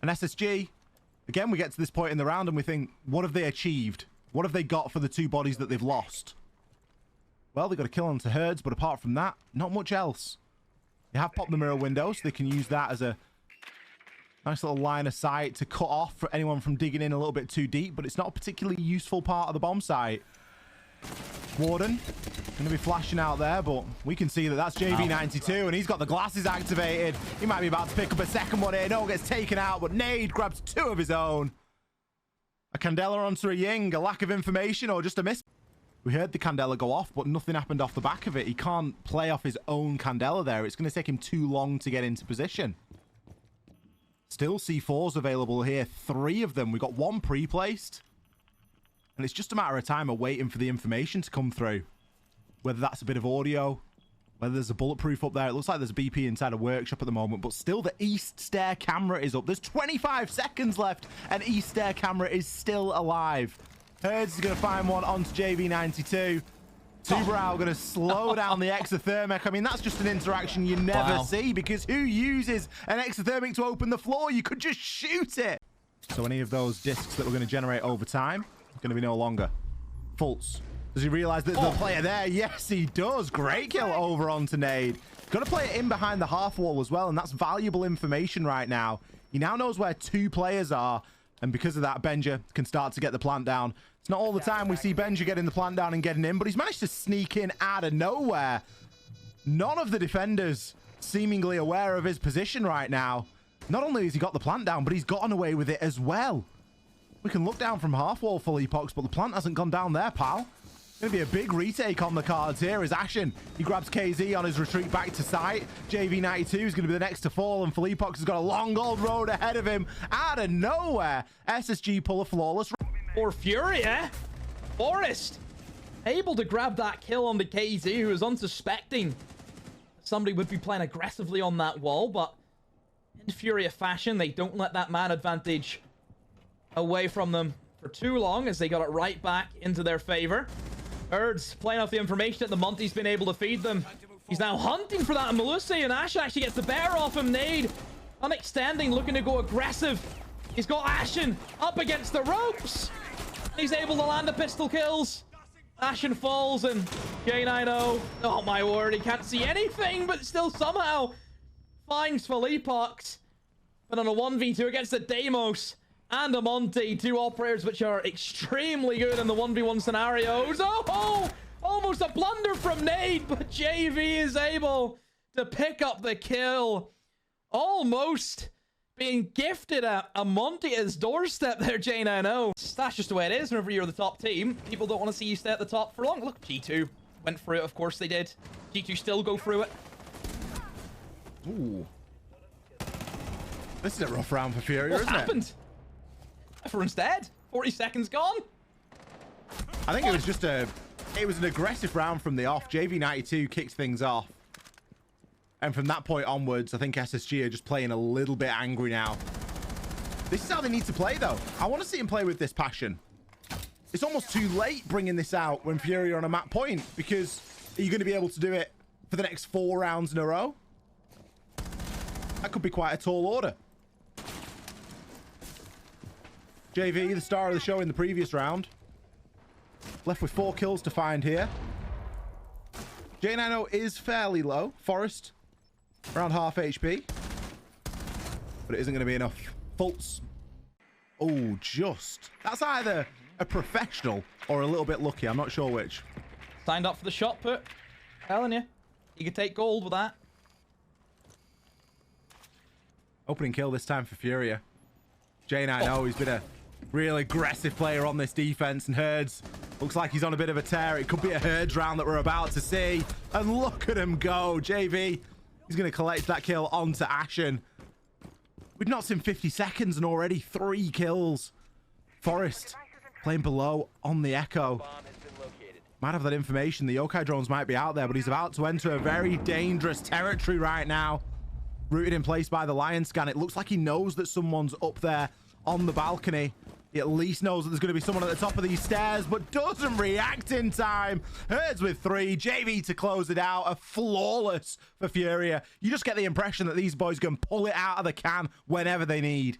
And SSG, again, we get to this point in the round and we think, what have they achieved? What have they got for the 2 bodies that they've lost? Well, they got a kill onto Herds, but apart from that, not much else. They have popped the mirror window, so they can use that as a nice little line of sight to cut off for anyone from digging in a little bit too deep, but it's not a particularly useful part of the bomb site. Warden going to be flashing out there, but we can see that that's JV92, and he's got the glasses activated. He might be about to pick up a second one here. No, gets taken out, but Nade grabs 2 of his own. A Candela onto a Ying, a lack of information, or just a miss. We heard the Candela go off, but nothing happened off the back of it. He can't play off his own Candela there. It's going to take him too long to get into position. Still C4s available here. 3 of them. We got 1 pre-placed. And it's just a matter of time of waiting for the information to come through. Whether that's a bit of audio, whether there's a bulletproof up there. It looks like there's a BP inside a workshop at the moment, but still the east stair camera is up. There's 25 seconds left, and east stair camera is still alive. Herds is going to find one onto JV92. Tuberau going to slow down the exothermic. I mean, that's just an interaction you never see, because who uses an exothermic to open the floor? You could just shoot it. So any of those discs that we're going to generate over time going to be no longer. Fultz. Does he realize that the player there? Yes, he does. Great kill over onto Nade. Got to play it in behind the half wall as well, and that's valuable information right now. He now knows where 2 players are, and because of that, Benja can start to get the plant down. It's not all the time we see Benja getting the plant down and getting in, but he's managed to sneak in out of nowhere. None of the defenders seemingly aware of his position right now. Not only has he got the plant down, but he's gotten away with it as well. We can look down from half wall for Epox, but the plant hasn't gone down there, pal. Going to be a big retake on the cards here as Ashen, he grabs KZ on his retreat back to site. JV92 is going to be the next to fall, and Felipox has got a long old road ahead of him. Out of nowhere, SSG pull a flawless. Or Furia. Forest able to grab that kill on the KZ, who was unsuspecting somebody would be playing aggressively on that wall, but in Furia fashion, they don't let that man advantage away from them for too long, as they got it right back into their favor. Herds playing off the information that the Monty's been able to feed them. He's now hunting for that Malusi, and Ash actually gets the bear off him. Nade unextending, looking to go aggressive. He's got Ashen up against the ropes. He's able to land the pistol kills. Ashen falls, and J90, oh my word, he can't see anything, but still somehow finds Felipox. But on a 1v2 against the Deimos and a Monty, 2 operators which are extremely good in the 1v1 scenarios. Oh, almost a blunder from Nade, but JV is able to pick up the kill. Almost being gifted a Monty at his doorstep there, J90. That's just the way it is whenever you're the top team. People don't want to see you stay at the top for long. Look, G2 went through it, of course they did. G2 still go through it. Ooh. This is a rough round for Furia, isn't it? What happened? Everyone's dead. 40 seconds gone. I think it was just it was an aggressive round from the off. JV92 kicked things off. And from that point onwards, I think SSG are just playing a little bit angry now. This is how they need to play, though. I want to see him play with this passion. It's almost too late bringing this out when Furia are on a map point, because are you going to be able to do it for the next 4 rounds in a row? That could be quite a tall order. JV, the star of the show in the previous round. Left with 4 kills to find here. J90 is fairly low. Forest, around half HP. But it isn't going to be enough. Fultz. Oh, just. That's either a professional or a little bit lucky. I'm not sure which. Signed up for the shot put. Telling you. You could take gold with that. Opening kill this time for Furia. J90, he's been a real aggressive player on this defense, and Herds looks like he's on a bit of a tear. It could be a Herds round that we're about to see. And look at him go. JV, he's going to collect that kill onto Ashen. We've not seen 50 seconds and already 3 kills. Forest playing below on the Echo. Might have that information. The Yokai drones might be out there, but he's about to enter a very dangerous territory right now. Rooted in place by the Lion scan. It looks like he knows that someone's up there on the balcony. He at least knows that there's going to be someone at the top of these stairs, but doesn't react in time. Herds with 3. JV to close it out. A flawless for Furia. You just get the impression that these boys can pull it out of the can whenever they need.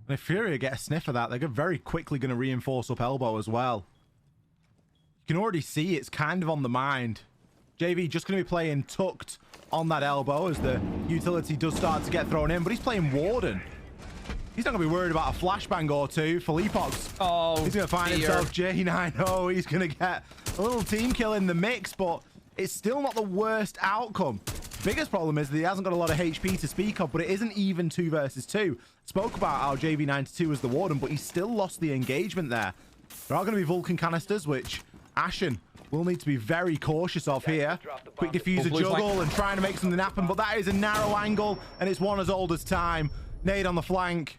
And if Furia get a sniff of that, they're very quickly going to reinforce up elbow as well. You can already see it's kind of on the mind. JV just going to be playing tucked on that elbow as the utility does start to get thrown in, but he's playing Warden. He's not going to be worried about a flashbang or two. Philippox, he's going to find himself J9. He's going to get a little team kill in the mix, but it's still not the worst outcome. Biggest problem is that he hasn't got a lot of HP to speak of, but it isn't even 2 versus 2. Spoke about how JV92 was the Warden, but he still lost the engagement there. There are going to be Vulcan canisters, which Ashen will need to be very cautious of here. Quick diffuser juggle and trying to make something happen, but that is a narrow angle, and it's one as old as time. Nade on the flank.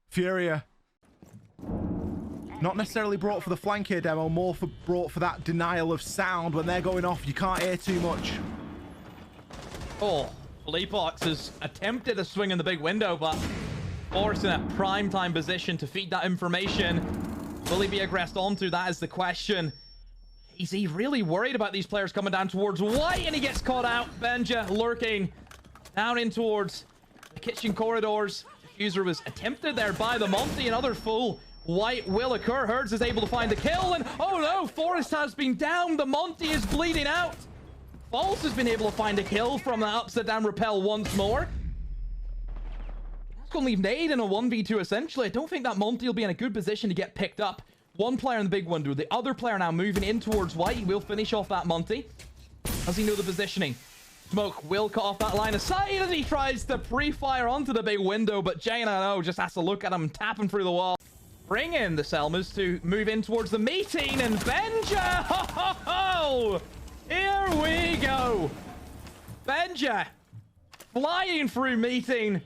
Furia. Not necessarily brought for the flank here, Demo, more brought for that denial of sound. When they're going off, you can't hear too much. Oh, Philippox has attempted a swing in the big window, but forced in a prime time position to feed that information. Will he be aggressed onto? That is the question. Is he really worried about these players coming down towards white? And he gets caught out. Benja lurking down in towards the kitchen corridors. Diffuser was attempted there by the Monty. Another full white will occur. Herds is able to find the kill. And oh no, Forest has been down. The Monty is bleeding out. False has been able to find a kill from that upside down rappel once more. That's going to leave Nade in a 1v2 essentially. I don't think that Monty will be in a good position to get picked up. One player in the big window, the other player now moving in towards white. He will finish off that Monty. Does he know the positioning? Smoke will cut off that line of sight as he tries to pre-fire onto the big window, but J9 just has to look at him tapping through the wall. Bring in the Selmas to move in towards the meeting, and Benja! Ho, ho, ho! Here we go! Benja flying through meeting,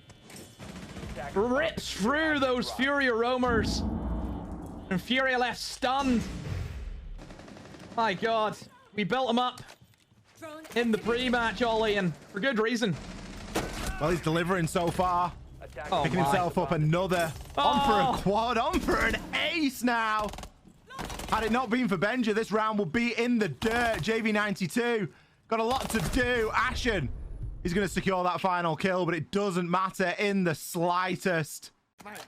rips through those Furia roamers, and Furia left stunned. My god, we built him up in the pre-match, Ollie, and for good reason. Well, he's delivering so far. Picking himself up another. On for a quad, on for an ace now. Had it not been for Benja, this round would be in the dirt. JV92 got a lot to do. Ashen is going to secure that final kill, but it doesn't matter in the slightest.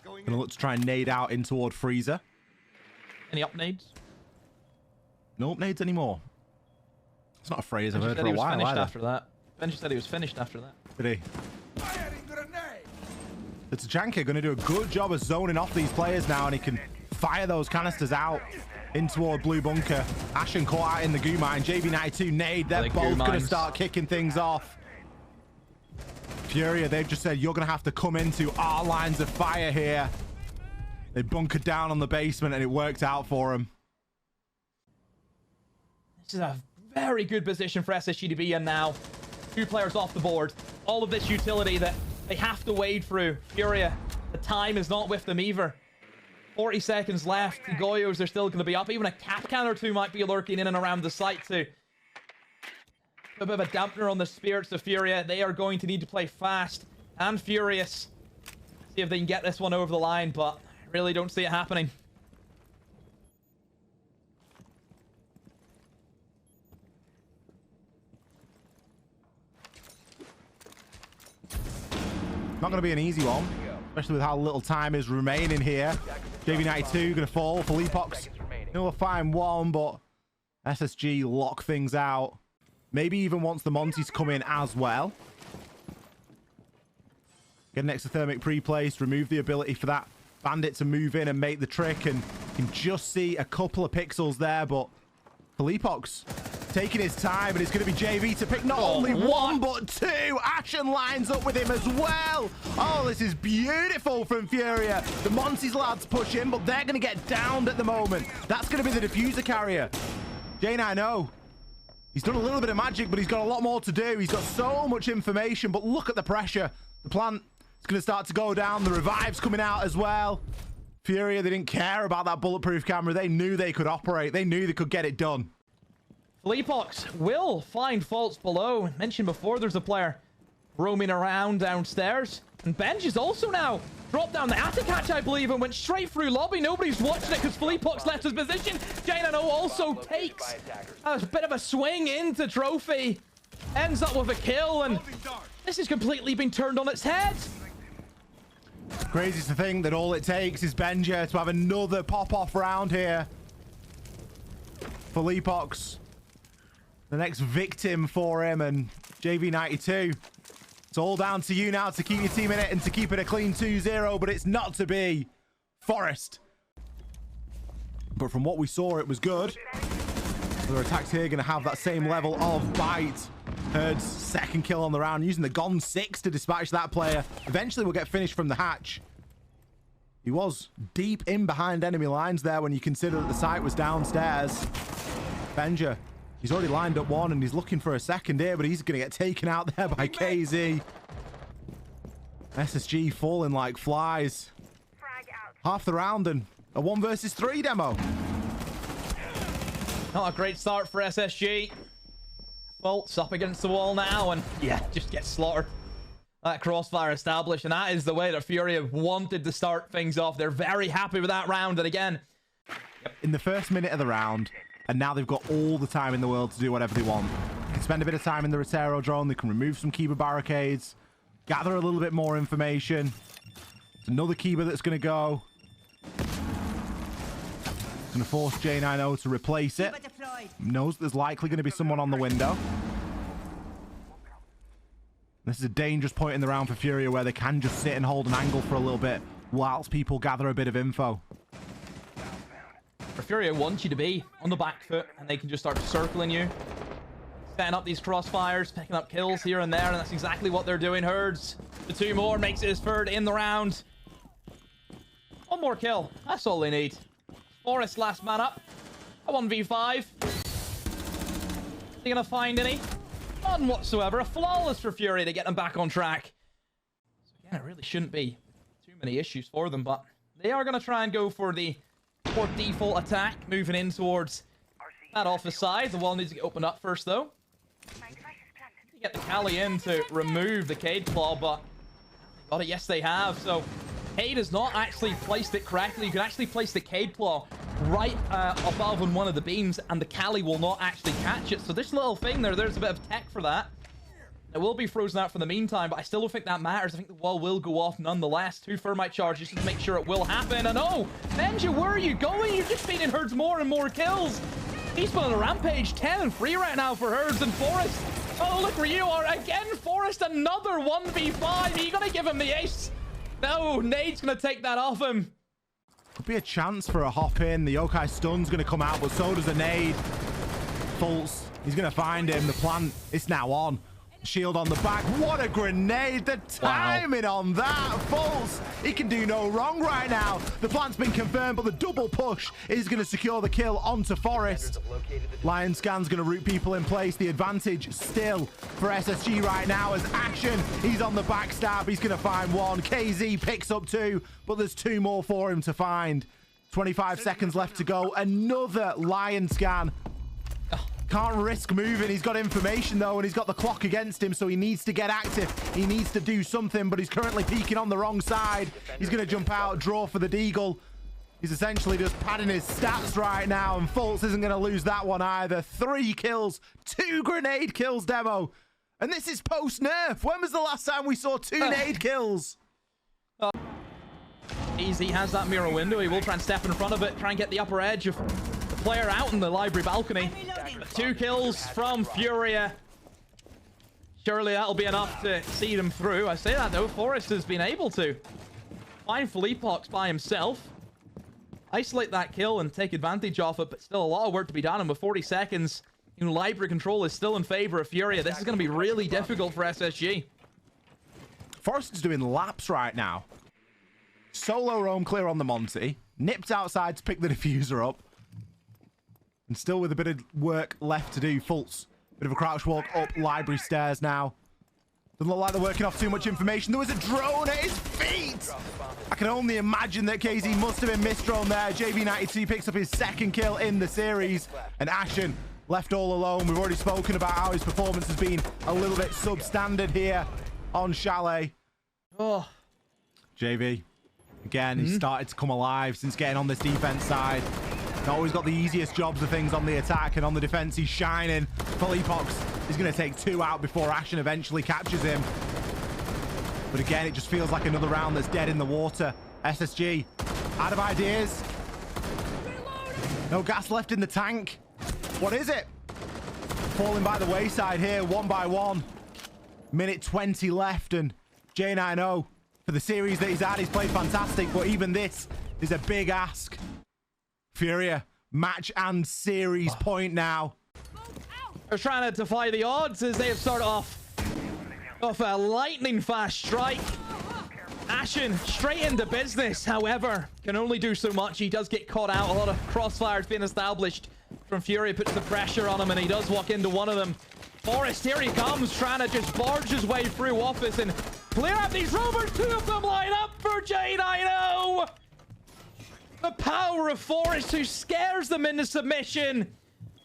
Going to look to try and nade out in toward Freezer. Any up nades? No up nades anymore. It's not a phrase I've heard for a while finished either. after that. Benji said he was finished after that. Did he? The Tachanka going to do a good job of zoning off these players now, and he can fire those canisters out in toward blue bunker. Ashen caught out in the goo mine. JV92 nade. They're both going to start kicking things off. Furia, they've just said, you're going to have to come into our lines of fire here. They bunkered down on the basement, and it worked out for them. This is a very good position for SSG to be in now. 2 players off the board. All of this utility that they have to wade through. Furia, the time is not with them either. 40 seconds left. The Goyos are still going to be up. Even a Capcan or 2 might be lurking in and around the site to put a bit of a dampener on the spirits of Furia. They are going to need to play fast and furious. See if they can get this one over the line, but I really don't see it happening. Not going to be an easy one, especially with how little time is remaining here. JV92 going to fall. Philippox, he'll find one, but SSG lock things out. Maybe even wants the Monties to come in as well. Get an exothermic pre-placed, remove the ability for that bandit to move in and make the trick, and you can just see a couple of pixels there, but Philippox taking his time, and it's going to be JV to pick not only 1 but 2. Ashen lines up with him as well. Oh, this is beautiful from Furia. The Monty's lads push in, but they're going to get downed at the moment. That's going to be the diffuser carrier. J9, he's done a little bit of magic, but he's got a lot more to do. He's got so much information, but look at the pressure. The plant is going to start to go down. The revive's coming out as well. Furia, they didn't care about that bulletproof camera. They knew they could operate. They knew they could get it done. Philippox will find faults below. Mentioned before, there's a player roaming around downstairs. And Benj is also now dropped down the attic hatch, I believe, and went straight through lobby. Nobody's watching it because Philippox left his position. J9 also takes a bit of a swing into Trophy. Ends up with a kill, and this has completely been turned on its head. Crazy to think that all it takes is Benja to have another pop-off round here. For Leapox. The next victim for him, and JV92. It's all down to you now to keep your team in it and to keep it a clean 2-0, but it's not to be. Forest. But from what we saw, it was good. Their attacks here going to have that same level of bite. Herd's second kill on the round, using the Gon 6 to dispatch that player. Eventually, we'll get finished from the hatch. He was deep in behind enemy lines there when you consider that the site was downstairs. Benja, he's already lined up one and he's looking for a second here, but he's going to get taken out there by KZ. SSG falling like flies. Half the round and a 1 versus 3 demo. Not a great start for SSG. Bolts up against the wall now, and yeah, just gets slaughtered. That crossfire established, and that is the way that Furia wanted to start things off. They're very happy with that round, and again... In the first minute of the round, and now they've got all the time in the world to do whatever they want. They can spend a bit of time in the Rotero drone, they can remove some Kiba barricades, gather a little bit more information. It's another Kiba that's going to go. Going to force J90 to replace it. Knows there's likely going to be someone on the window. This is a dangerous point in the round for Furia where they can just sit and hold an angle for a little bit whilst people gather a bit of info. For Furia wants you to be on the back foot and they can just start circling you. Setting up these crossfires, picking up kills here and there, and that's exactly what they're doing. Herds, the 2 more, makes it his 3rd in the round. 1 more kill, that's all they need. Forest last man up. A 1v5. Is he gonna find any? None whatsoever. A flawless for Fury to get them back on track. So again, it really shouldn't be too many issues for them, but they are gonna try and go for the default attack, moving in towards that office side. The wall needs to get opened up first, though. You get the Kali in to remove the Cade Claw, but got it. Yes, they have. So Cade has not actually placed it correctly. You can actually place the Cade Claw right above on one of the beams, and the Kali will not actually catch it. So this little thing there's a bit of tech for that. It will be frozen out for the meantime, but I still don't think that matters. I think the wall will go off nonetheless. 2 thermite charges just to make sure it will happen. And oh, Benja, where are you going? You're just feeding Herds more and more kills. He's been on a rampage. 10 and 3 right now for Herds and Forest. Oh, look where you are. Again, Forest, another 1v5. Are you going to give him the ace? No, Nade's going to take that off him. Could be a chance for a hop in. The Yokai stun's going to come out, but so does a nade. Fultz, he's going to find him. The plan is now on. Shield on the back. What a grenade. The timing on that. Fultz, he can do no wrong right now. The plan's been confirmed, but the double push is going to secure the kill onto Forest. Lion Scan's going to root people in place. The advantage still for SSG right now as Action. He's on the backstab. He's going to find 1. KZ picks up 2, but there's 2 more for him to find. 25 seconds left to go. Another Lion Scan. Can't risk moving. He's got information, though, and he's got the clock against him, so he needs to get active. He needs to do something, but he's currently peeking on the wrong side. He's going to jump out, draw for the deagle. He's essentially just padding his stats right now, and Fultz isn't going to lose that one either. 3 kills, 2 grenade kills, Demo. And this is post-nerf. When was the last time we saw 2 nade kills? Easy has that mirror window. He will try and step in front of it, try and get the upper edge of the player out in the library balcony. 2 kills from Furia. Surely that'll be enough to see them through. I say that, though. Forest has been able to find Leapox by himself, isolate that kill and take advantage of it, but still a lot of work to be done. And with 40 seconds, library control is still in favor of Furia. This is going to be really difficult for SSG. Forest is doing laps right now. Solo roam clear on the Monty. Nipped outside to pick the diffuser up. And still with a bit of work left to do. Fultz, bit of a crouch walk up library stairs now. Doesn't look like they're working off too much information. There was a drone at his feet. I can only imagine that KZ must have been misdrone there. JV92 picks up his 2nd kill in the series. And Ashen left all alone. We've already spoken about how his performance has been a little bit substandard here on Chalet. Oh, JV, again, he started to come alive since getting on this defense side. Not always got the easiest jobs of things on the attack, and on the defense, he's shining. Leapox is going to take 2 out before Ashen eventually captures him. But again, it just feels like another round that's dead in the water. SSG, out of ideas. No gas left in the tank. What is it? Falling by the wayside here, 1 by 1. Minute 20 left, and J90, for the series that he's had, he's played fantastic, but even this is a big ask. Furia, match and series point now. They're trying to defy the odds as they have started off a lightning fast strike. Ashen straight into business, however, can only do so much. He does get caught out. A lot of crossfires being established from Furia, puts the pressure on him, and he does walk into one of them. Forrest, here he comes, trying to just barge his way through office and clear out these rovers. 2 of them line up for J90. The power of Forrest, who scares them into submission.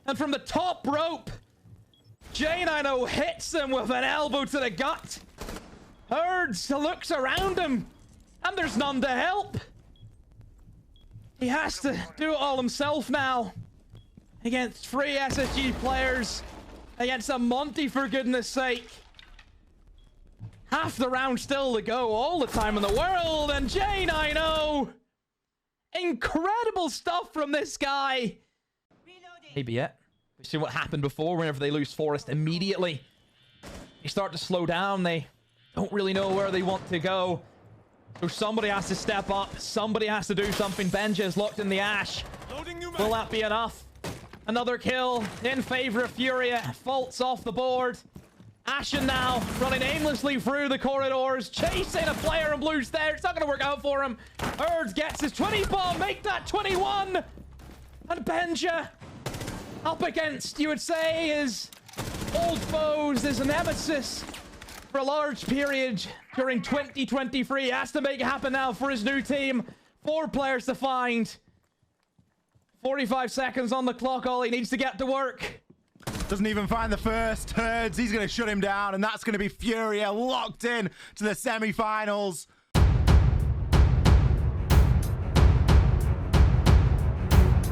And from the top rope, J90 hits them with an elbow to the gut. Herds looks around him, and there's none to help. He has to do it all himself now. Against 3 SSG players. Against a Monty, for goodness sake. Half the round still to go, all the time in the world, and J90. Incredible stuff from this guy. Maybe yet. We've seen what happened before whenever they lose Forrest immediately. They start to slow down. They don't really know where they want to go. So somebody has to step up. Somebody has to do something. Benja is locked in the ash. Will that be enough? Another kill in favor of Furia. Faults off the board. Ashen now running aimlessly through the corridors, chasing a player in blue there. It's not going to work out for him. Herds gets his 20 bomb, make that 21. And Benja up against, you would say, his old foes, his nemesis for a large period during 2023. He has to make it happen now for his new team. 4 players to find. 45 seconds on the clock. All he needs to get to work. Doesn't even find the first. Herds, he's going to shut him down, and that's going to be Furia locked in to the semi-finals.